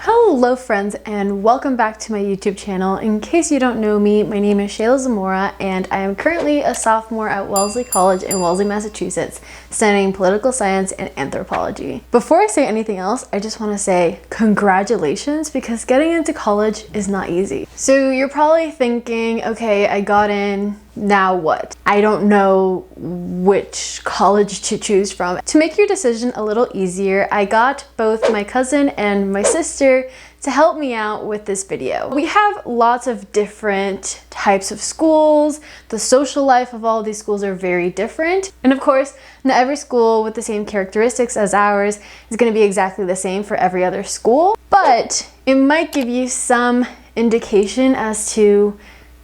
Hello friends and welcome back to my YouTube channel. In case you don't know me, my name is Shayla Zamora and I am currently a sophomore at Wellesley College in Wellesley, Massachusetts, studying political science and anthropology. Before I say anything else, I just want to say congratulations because getting into college is not easy. So you're probably thinking, okay, I got in, now what? I don't know which college to choose from. To make your decision a little easier, I got both my cousin and my sister to help me out with this video. We have lots of different types of schools. The social life of all of these schools are very different. And of course, not every school with the same characteristics as ours is going to be exactly the same for every other school, but it might give you some indication as to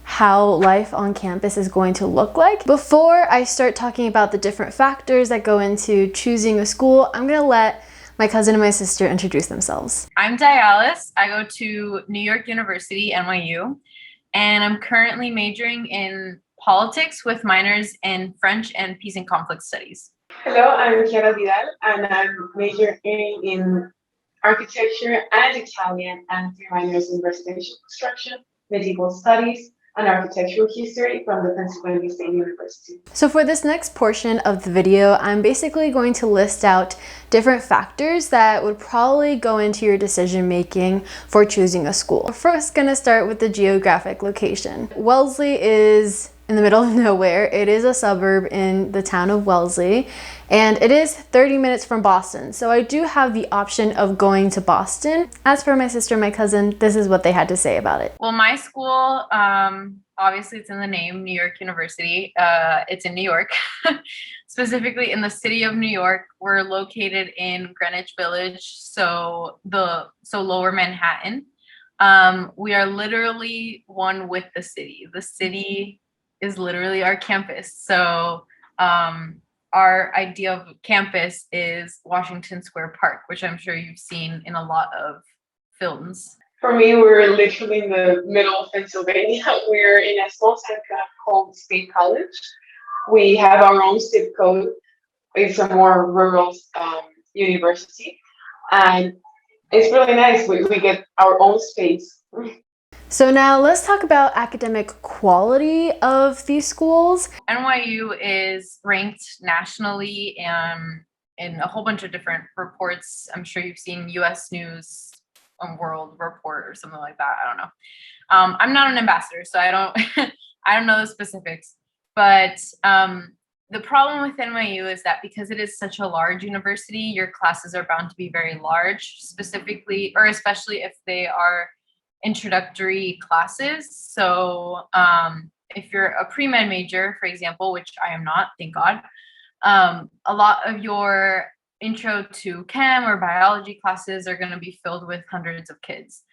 how life on campus is going to look like. Before I start talking about the different factors that go into choosing a school, I'm gonna let my cousin and my sister introduce themselves. I'm Dayalis. I go to New York University, NYU, and I'm currently majoring in politics with minors in French and peace and conflict studies. Hello, I'm Kiarat and I'm majoring in architecture and Italian and 3 minors in residential construction, medieval studies, and architectural history from the Penn State University. So for this next portion of the video, I'm basically going to list out different factors that would probably go into your decision making for choosing a school. We're first going to start with the geographic location. Wellesley is in the middle of nowhere. It is a suburb in the town of Wellesley, and it is 30 minutes from Boston. So I do have the option of going to Boston. As for my sister and my cousin, this is what they had to say about it. Well, my school, obviously it's in the name, New York University. It's in New York, specifically in the city of New York. We're located in Greenwich Village, so Lower Manhattan. We are literally one with the city. The city is literally our campus. So our idea of campus is Washington Square Park, which I'm sure you've seen in a lot of films. For me, we're literally in the middle of Pennsylvania. We're in a small town called State College. We have our own zip code. It's a more rural university. And it's really nice. We get our own space. So now let's talk about academic quality of these schools. NYU is ranked nationally in a whole bunch of different reports. I'm sure you've seen US News World Report or something like that. I don't know. I'm not an ambassador, so I don't know the specifics. But the problem with NYU is that because it is such a large university, your classes are bound to be very large, specifically or especially if they are introductory classes. So if you're a pre-med major, for example, which I am not, thank God, a lot of your intro to chem or biology classes are going to be filled with hundreds of kids,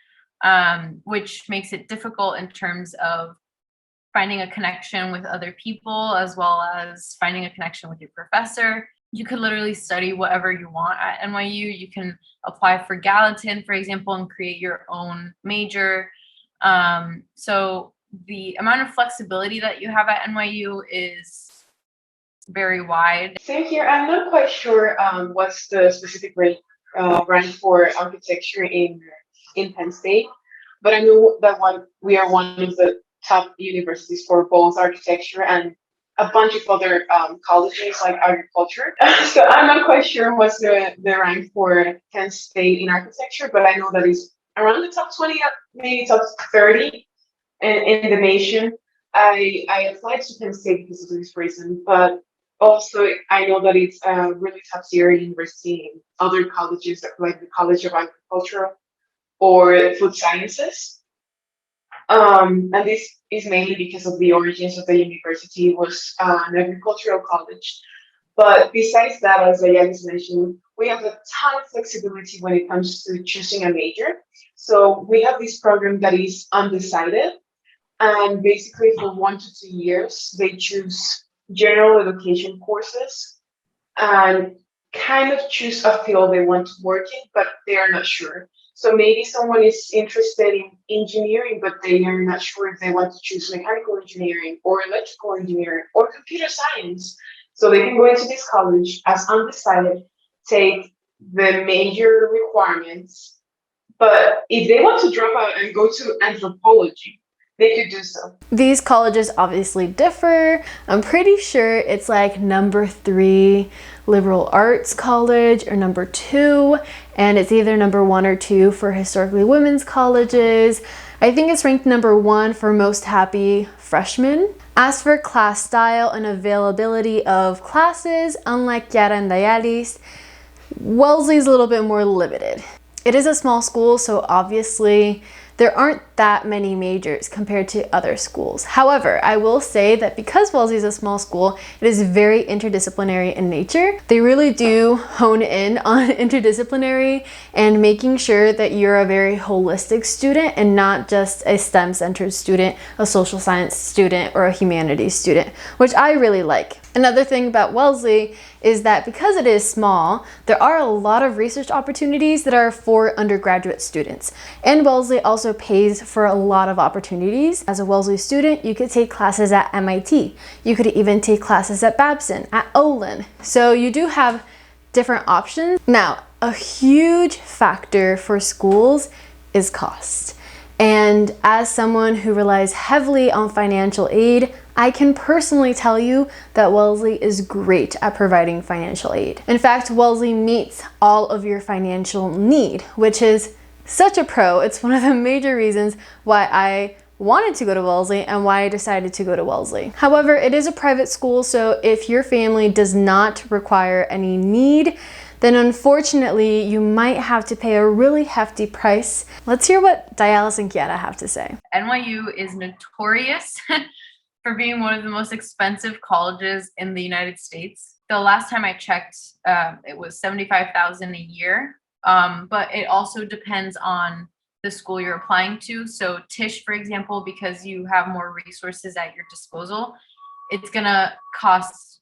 which makes it difficult in terms of finding a connection with other people as well as finding a connection with your professor. You could literally study whatever you want at NYU. You can apply for Gallatin, for example, and create your own major. So the amount of flexibility that you have at NYU is very wide. Same here. I'm not quite sure what's the specific rank for architecture in Penn State, but I know that we are one of the top universities for both architecture and a bunch of other colleges like agriculture. So I'm not quite sure what's the rank for Penn State in architecture, but I know that it's around the top 20, maybe top 30 in the nation. I applied to Penn State because of this reason, but also I know that it's a really top tier university in other colleges like the College of Agriculture or Food Sciences. And this is mainly because of the origins of the university. It was an agricultural college. But besides that, as Dayalis mentioned, we have a ton of flexibility when it comes to choosing a major. So we have this program that is undecided. And basically for 1 to 2 years, they choose general education courses and kind of choose a field they want to work in, but they are not sure. So maybe someone is interested in engineering, but they are not sure if they want to choose mechanical engineering or electrical engineering or computer science. So they can go into this college as undecided, take the major requirements, But if they want to drop out and go to anthropology, they could do so. These colleges obviously differ. I'm pretty sure it's like number 3 liberal arts college or number 2, and it's either number 1 or 2 for historically women's colleges. I think it's ranked number 1 for most happy freshmen. As for class style and availability of classes, unlike Kiarat and Dayalis, Wellesley is a little bit more limited. It is a small school, so obviously there aren't that many majors compared to other schools. However, I will say that because Wellesley is a small school, it is very interdisciplinary in nature. They really do hone in on interdisciplinary and making sure that you're a very holistic student and not just a STEM-centered student, a social science student, or a humanities student, which I really like. Another thing about Wellesley is that because it is small, there are a lot of research opportunities that are for undergraduate students. And Wellesley also pays for a lot of opportunities. As a Wellesley student, you could take classes at MIT. You could even take classes at Babson, at Olin. So you do have different options. Now, a huge factor for schools is cost. And as someone who relies heavily on financial aid, I can personally tell you that Wellesley is great at providing financial aid. In fact, Wellesley meets all of your financial need, which is such a pro. It's one of the major reasons why I wanted to go to Wellesley and why I decided to go to Wellesley. However, it is a private school, so if your family does not require any need, then unfortunately you might have to pay a really hefty price. Let's hear what Dayalis and Kiarat have to say. NYU is notorious for being one of the most expensive colleges in the United States. The last time I checked, it was $75,000 a year, but it also depends on the school you're applying to. So Tisch, for example, because you have more resources at your disposal, it's gonna cost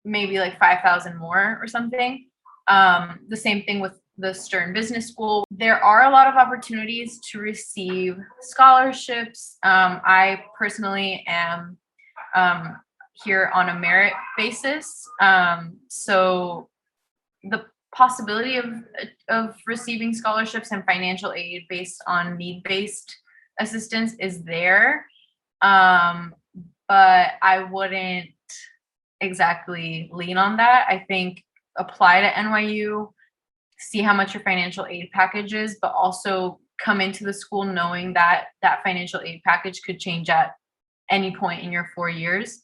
maybe like $5,000 more or something. The same thing with the Stern Business School. There are a lot of opportunities to receive scholarships. I personally am here on a merit basis. So the possibility of receiving scholarships and financial aid based on need-based assistance is there. But I wouldn't exactly lean on that. I think apply to NYU, see how much your financial aid package is, but also come into the school knowing that that financial aid package could change at any point in your 4 years.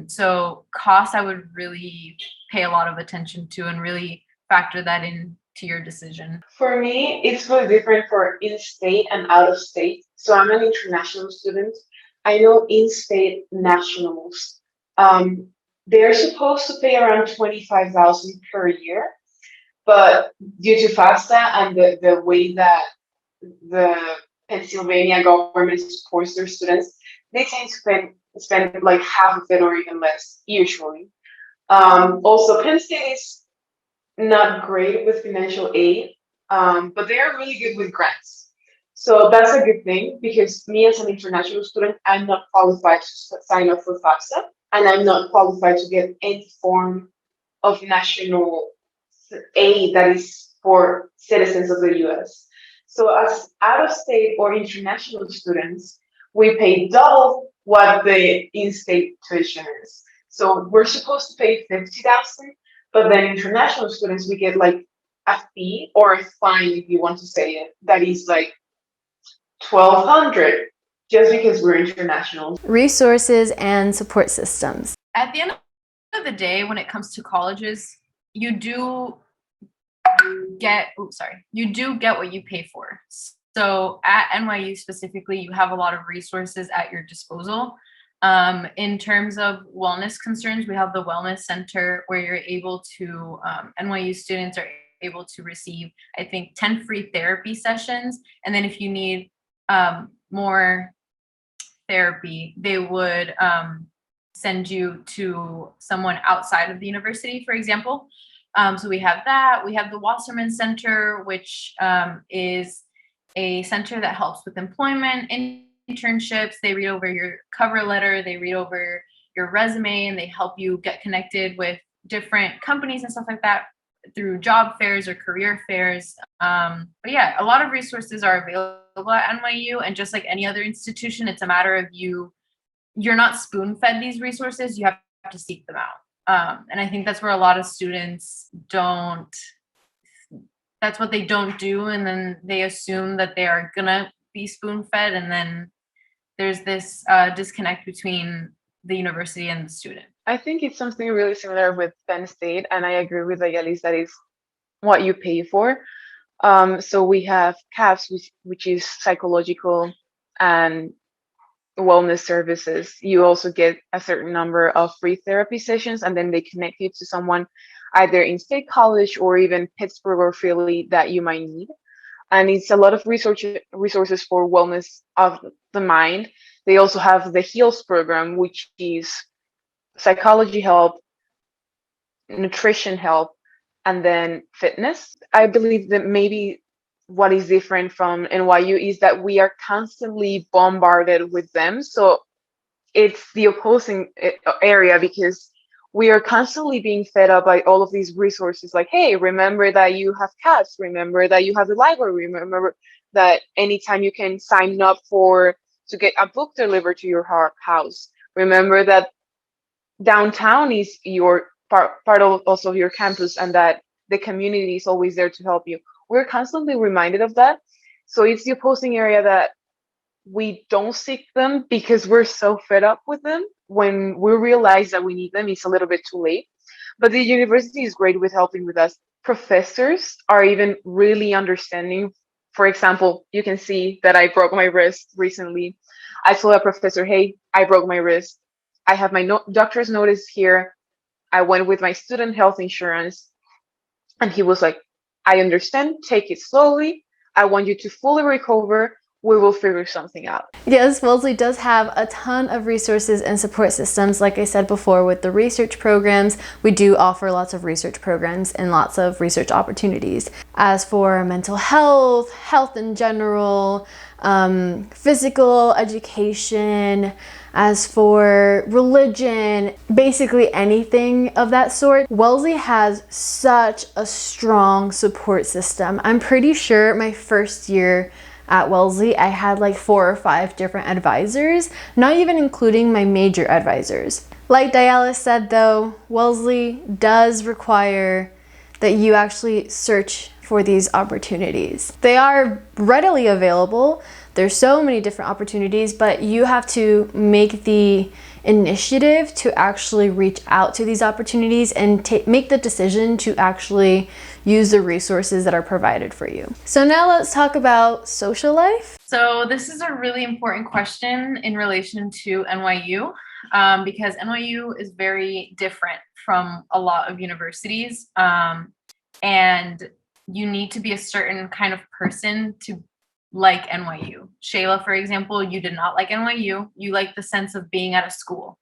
So cost, I would really pay a lot of attention to and really factor that into your decision. For me, it's really different for in-state and out-of-state. So I'm an international student. I know in-state nationals, they're supposed to pay around $25,000 per year, but due to FAFSA and the way that the Pennsylvania government supports their students, they tend to spend like half of it or even less, usually. Also, Penn State is not great with financial aid, but they are really good with grants. So that's a good thing because me as an international student, I'm not qualified to sign up for FAFSA, and I'm not qualified to get any form of national aid that is for citizens of the US. So as out-of-state or international students, we pay double what the in-state tuition is. So we're supposed to pay $50,000, but then international students, we get like a fee or a fine, if you want to say it, that is like $1,200 just because we're international. Resources and support systems. At the end of the day, when it comes to colleges, you do get what you pay for. So at NYU specifically, you have a lot of resources at your disposal. In terms of wellness concerns, we have the Wellness Center where you're able to, NYU students are able to receive, I think, 10 free therapy sessions. And then if you need more therapy, they would send you to someone outside of the university, for example. So we have that. We have the Wasserman Center, which is a center that helps with employment and internships. They read over your cover letter, they read over your resume, and they help you get connected with different companies and stuff like that. through job fairs or career fairs. But yeah, a lot of resources are available at NYU, and just like any other institution, it's a matter of you're not spoon-fed these resources, you have to seek them out. And I think that's where a lot of students that's what they don't do, and then they assume that they are gonna be spoon-fed, and then there's this disconnect between the university and the student. I think it's something really similar with Penn State, and I agree with Dayalis that is what you pay for. So we have CAPS, which is psychological and wellness services. You also get a certain number of free therapy sessions, and then they connect you to someone either in State College or even Pittsburgh or Philly that you might need. And it's a lot of resources for wellness of the mind. They also have the HEALS program, which is psychology help, nutrition help, and then fitness. I believe that maybe what is different from NYU is that we are constantly bombarded with them. So it's the opposing area, because we are constantly being fed up by all of these resources. Like, hey, remember that you have CAPS, remember that you have the library, remember that anytime you can sign up to get a book delivered to your house. Remember that downtown is your part of also your campus, and that the community is always there to help you. We're constantly reminded of that. So it's the opposing area that we don't seek them because we're so fed up with them. When we realize that we need them, it's a little bit too late. But the university is great with helping with us. Professors are even really understanding. For example, you can see that I broke my wrist recently. I told a professor, hey, I broke my wrist. I have my doctor's notice here. I went with my student health insurance. And he was like, I understand, take it slowly. I want you to fully recover. We will figure something out. Yes, Wellesley does have a ton of resources and support systems. Like I said before, with the research programs, we do offer lots of research programs and lots of research opportunities. As for mental health, health in general, physical education, as for religion, basically anything of that sort, Wellesley has such a strong support system. I'm pretty sure my first year at Wellesley, I had like 4 or 5 different advisors, not even including my major advisors. Like Dayalis said though, Wellesley does require that you actually search for these opportunities. They are readily available. There's so many different opportunities, but you have to make the initiative to actually reach out to these opportunities and make the decision to actually use the resources that are provided for you. So now let's talk about social life. So this is a really important question in relation to NYU, because NYU is very different from a lot of universities, and you need to be a certain kind of person to like NYU. Shayla, for example, you did not like NYU. You like the sense of being at a school.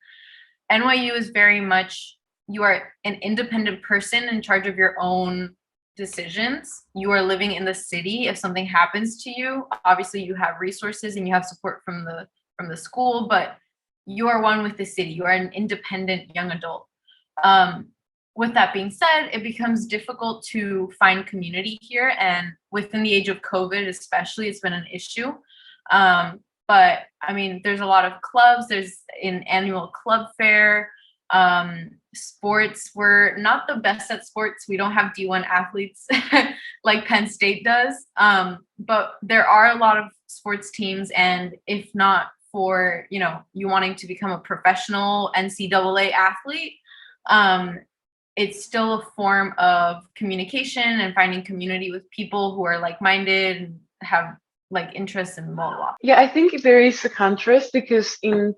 NYU is very much, you are an independent person in charge of your own decisions. You are living in the city. If something happens to you, obviously you have resources and you have support from the school, but you are one with the city. You are an independent young adult. With that being said, it becomes difficult to find community here, and within the age of COVID especially, it's been an issue. But I mean, there's a lot of clubs. There's an annual club fair. Sports, we're not the best at sports. We don't have D1 athletes like Penn State does. But there are a lot of sports teams, and if not for, you wanting to become a professional NCAA athlete, it's still a form of communication and finding community with people who are like-minded and have like interests and blah, blah. Yeah, I think there is a contrast because in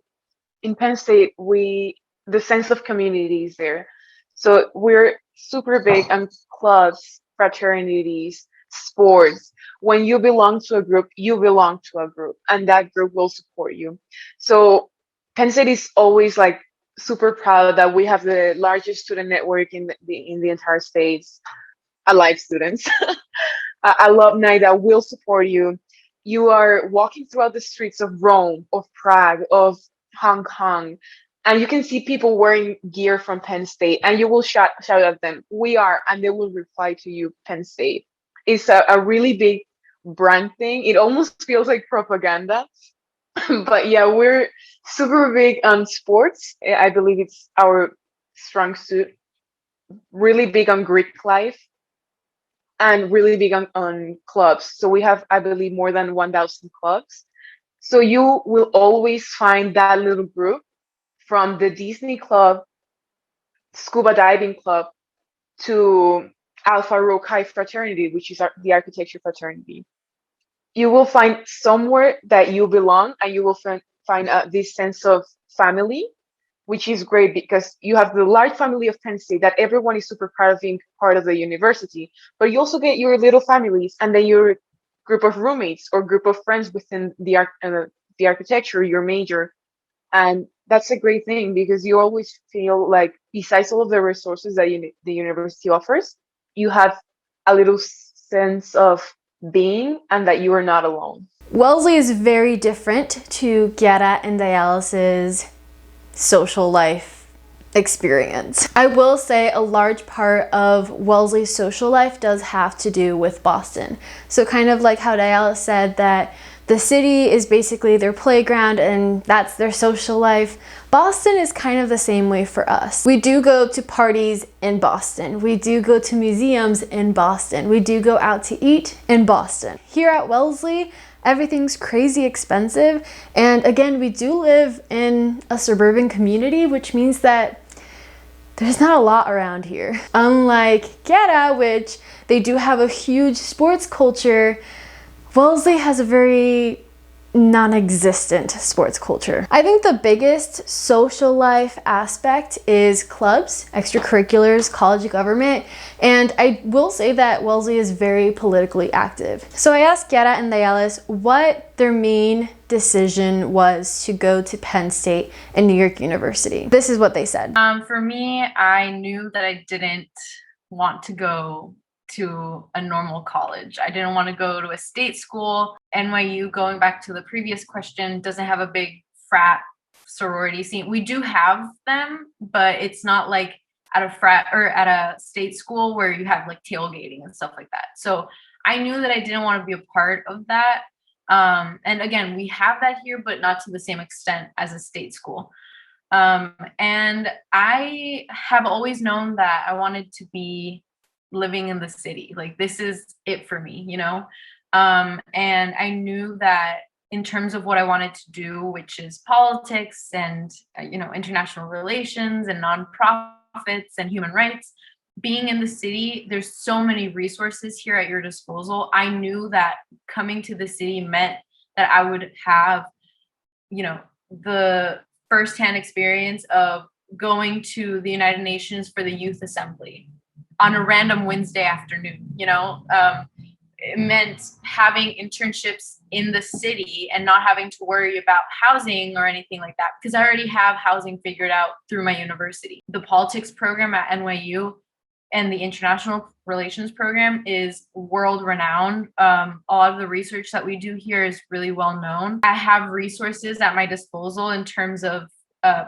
Penn State, the sense of community is there. So we're super big on clubs, fraternities, sports. When you belong to a group, you belong to a group, and that group will support you. So Penn State is always like super proud that we have the largest student network in the entire states, alive students, alumni that will support you. You are walking throughout the streets of Rome, of Prague, of Hong Kong, and you can see people wearing gear from Penn State, and you will shout at them, "We are," and they will reply to you, "Penn State." It's a really big brand thing. It almost feels like propaganda. But yeah, we're super big on sports. I believe it's our strong suit. Really big on Greek life and really big on clubs. So we have, I believe, more than 1,000 clubs. So you will always find that little group from the Disney club, scuba diving club, to Alpha Rho Chi fraternity, which is the architecture fraternity. You will find somewhere that you belong, and you will find this sense of family, which is great because you have the large family of Penn State that everyone is super proud of being part of the university, but you also get your little families and then your group of roommates or group of friends within the architecture, your major. And that's a great thing because you always feel like, besides all of the resources that the university offers, you have a little sense of being and that you are not alone. Wellesley is very different to Kiarat and Dayalis's social life experience. I will say a large part of Wellesley's social life does have to do with Boston. So kind of like how Dayalis said that the city is basically their playground and that's their social life. Boston is kind of the same way for us. We do go to parties in Boston. We do go to museums in Boston. We do go out to eat in Boston. Here at Wellesley, everything's crazy expensive. And again, we do live in a suburban community, which means that there's not a lot around here. Unlike Kiarat, which they do have a huge sports culture, Wellesley has a very non-existent sports culture. I think the biggest social life aspect is clubs, extracurriculars, college government, and I will say that Wellesley is very politically active. So I asked Kiarat and Dayalis what their main decision was to go to Penn State and New York University. This is what they said. For me, I knew that I didn't want to go to a normal college. I didn't want to go to a state school. NYU, going back to the previous question, doesn't have a big frat sorority scene. We do have them, but it's not like at a frat or at a state school where you have like tailgating and stuff like that. So I knew that I didn't want to be a part of that. And again, we have that here, but not to the same extent as a state school. And I have always known that I wanted to be living in the city. Like, this is it for me, you know? And I knew that in terms of what I wanted to do, which is politics and, international relations and nonprofits and human rights, being in the city, there's so many resources here at your disposal. I knew that coming to the city meant that I would have, the firsthand experience of going to the United Nations for the Youth Assembly on a random Wednesday afternoon. It meant having internships in the city and not having to worry about housing or anything like that, because I already have housing figured out through my university. The politics program at NYU and the international relations program is world renowned. A lot of the research that we do here is really well known. I have resources at my disposal in terms of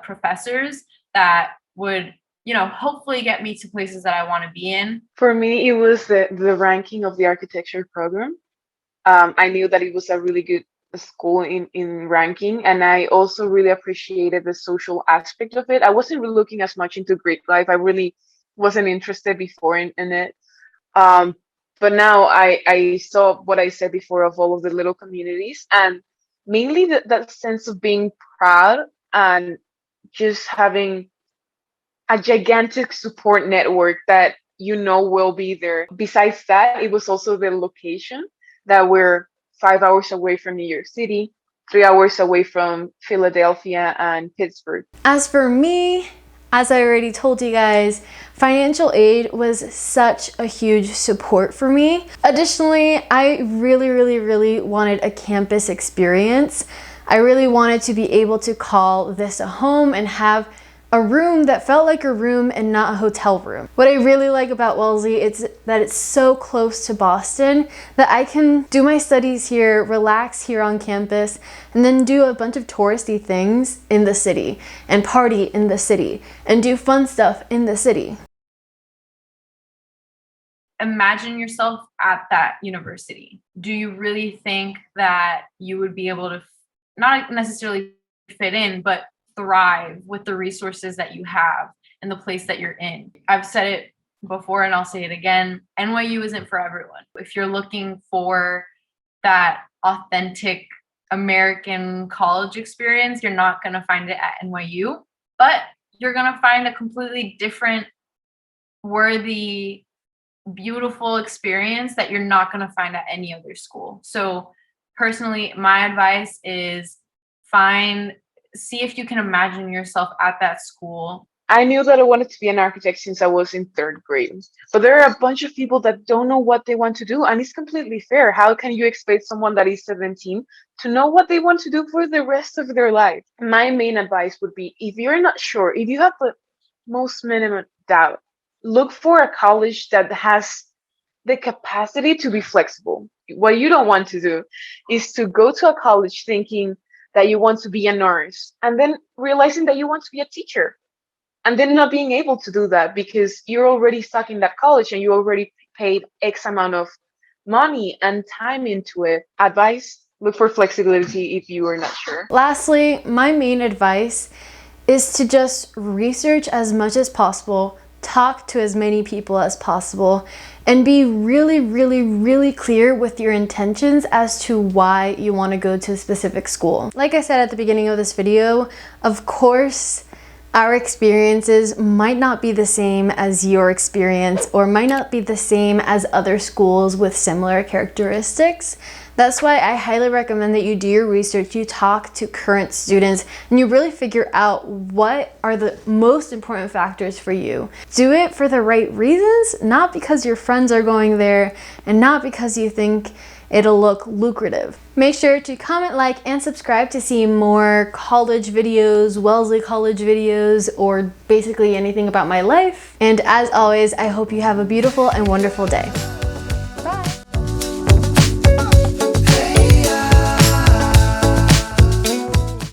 professors that would hopefully get me to places that I want to be in. For me, it was the ranking of the architecture program. I knew that it was a really good school in ranking, and I also really appreciated the social aspect of it. I wasn't really looking as much into Greek life. I really wasn't interested before in it. But now I saw what I said before of all of the little communities, and mainly that sense of being proud and just having a gigantic support network that will be there. Besides that, it was also the location that we're 5 hours away from New York City, 3 hours away from Philadelphia and Pittsburgh. As for me, as I already told you guys, financial aid was such a huge support for me. Additionally, I really, really, really wanted a campus experience. I really wanted to be able to call this a home and have a room that felt like a room and not a hotel room. What I really like about Wellesley is that it's so close to Boston that I can do my studies here, relax here on campus, and then do a bunch of touristy things in the city, and party in the city, and do fun stuff in the city. Imagine yourself at that university. Do you really think that you would be able to not necessarily fit in, but thrive with the resources that you have and the place that you're in? I've said it before and I'll say it again. NYU isn't for everyone. If you're looking for that authentic American college experience, you're not going to find it at NYU, but you're going to find a completely different, worthy, beautiful experience that you're not going to find at any other school. So personally, my advice is see if you can imagine yourself at that school. I knew that I wanted to be an architect since I was in 3rd grade, but there are a bunch of people that don't know what they want to do, and it's completely fair. How can you expect someone that is 17 to know what they want to do for the rest of their life? My main advice would be, if you're not sure, if you have the most minimum doubt, look for a college that has the capacity to be flexible. What you don't want to do is to go to a college thinking that you want to be a nurse and then realizing that you want to be a teacher and then not being able to do that because you're already stuck in that college and you already paid X amount of money and time into it. Advice, look for flexibility if you are not sure. Lastly, my main advice is to just research as much as possible, talk to as many people as possible, and be really, really, really clear with your intentions as to why you want to go to a specific school. Like I said at the beginning of this video, of course, our experiences might not be the same as your experience or might not be the same as other schools with similar characteristics. That's why I highly recommend that you do your research, you talk to current students, and you really figure out what are the most important factors for you. Do it for the right reasons, not because your friends are going there and not because you think it'll look lucrative. Make sure to comment, like, and subscribe to see more college videos, Wellesley College videos, or basically anything about my life. And as always, I hope you have a beautiful and wonderful day.